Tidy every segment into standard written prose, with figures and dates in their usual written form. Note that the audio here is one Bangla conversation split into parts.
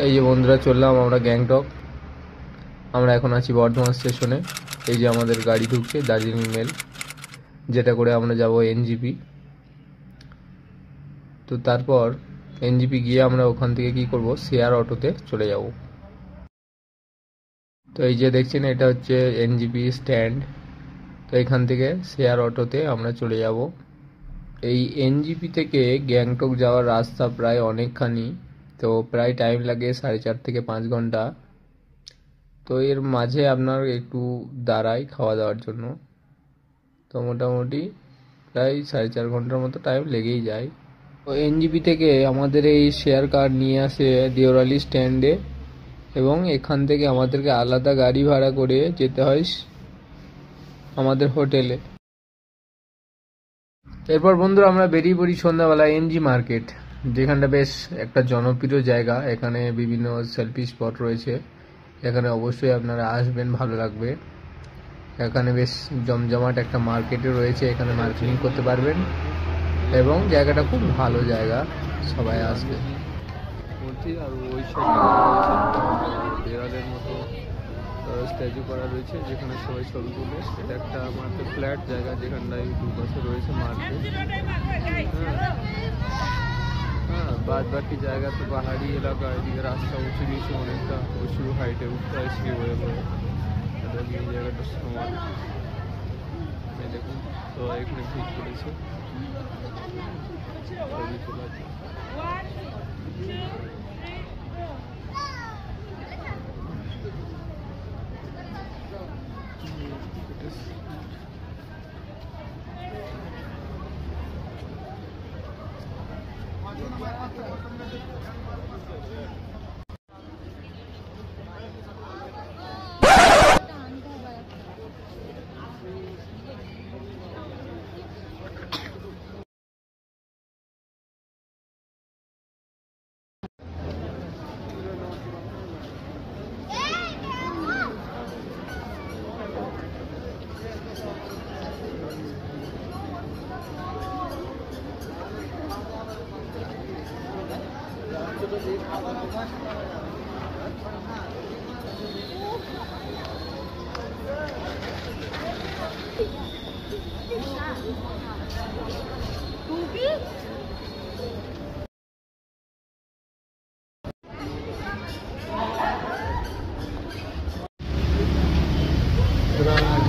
এই যে বন্ধুরা চললাম আমরা গ্যাংটক। আমরা এখন আছি বর্ধমান স্টেশনে। এই যে আমাদের গাড়ি ঢুকছে দার্জিলিং মেল, যেটা করে আমরা যাব এনজিপি। তো তারপর এনজিপি গিয়ে আমরা ওখান থেকে কি করব, শেয়ার অটোতে চলে যাব। তো এই যে দেখছেন এটা হচ্ছে এনজিপি স্ট্যান্ড। তো এখান থেকে শেয়ার অটোতে আমরা চলে যাব। এই এনজিপি থেকে গ্যাংটক যাওয়ার রাস্তা প্রায় অনেকখানি, তো প্রায় টাইম লাগে 4.5 থেকে 5 ঘন্টা। তো এর মাঝে আপনার একটু দাঁড়াই খাওয়া দাওয়ার জন্য। তো মোটামুটি প্রায় 4.5 ঘন্টার মতো টাইম লেগেই যায়। তো এনজিপি থেকে আমাদের এই শেয়ার কার নিয়ে আসে দেওরালি স্ট্যান্ডে, এবং এখান থেকে আমাদেরকে আলাদা গাড়ি ভাড়া করে যেতে হয় আমাদের হোটেলে। এরপর বন্ধুরা আমরা বেরিয়ে পড়ি সন্ধ্যাবেলা এমজি মার্কেট, যেখানটা বেশ একটা জনপ্রিয় জায়গা। এখানে বিভিন্ন সেলফি স্পট রয়েছে, এখানে অবশ্যই আপনারা আসবেন, ভালো লাগবে। এখানে বেশ জমজমাট একটা মার্কেটে রয়েছে, এখানে মার্কেটিং করতে পারবেন এবং জায়গাটা খুব ভালো জায়গা, সবাই আসবে। আর ওই দেওয়ালের মতো স্ট্যাচু করা রয়েছে, যেখানে সবাই ছবি তুলে। এটা একটা মাত্র ফ্ল্যাট জায়গা, যেখানটায় দুপাশে রয়েছে মার্কেট। হ্যাঁ, বাদ বাকি জায়গা তো পাহাড়ি এলাকা, এদিকে রাস্তা উঁচু নিচু, অনেকটা উঁচু হাইটে উঠতে হয় সিঁড়ি বয়ে। এই জায়গাটা সমান দেখুন, তো এখানে ভিড় করেছে ছবি তোলার জন্য।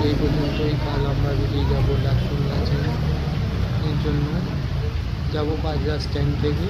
এই পর্যন্তই। কাল আমরা বেরিয়ে যাবো লাচুং লাচেন এর জন্য, যাবো বাজার স্ট্যান্ড থেকে।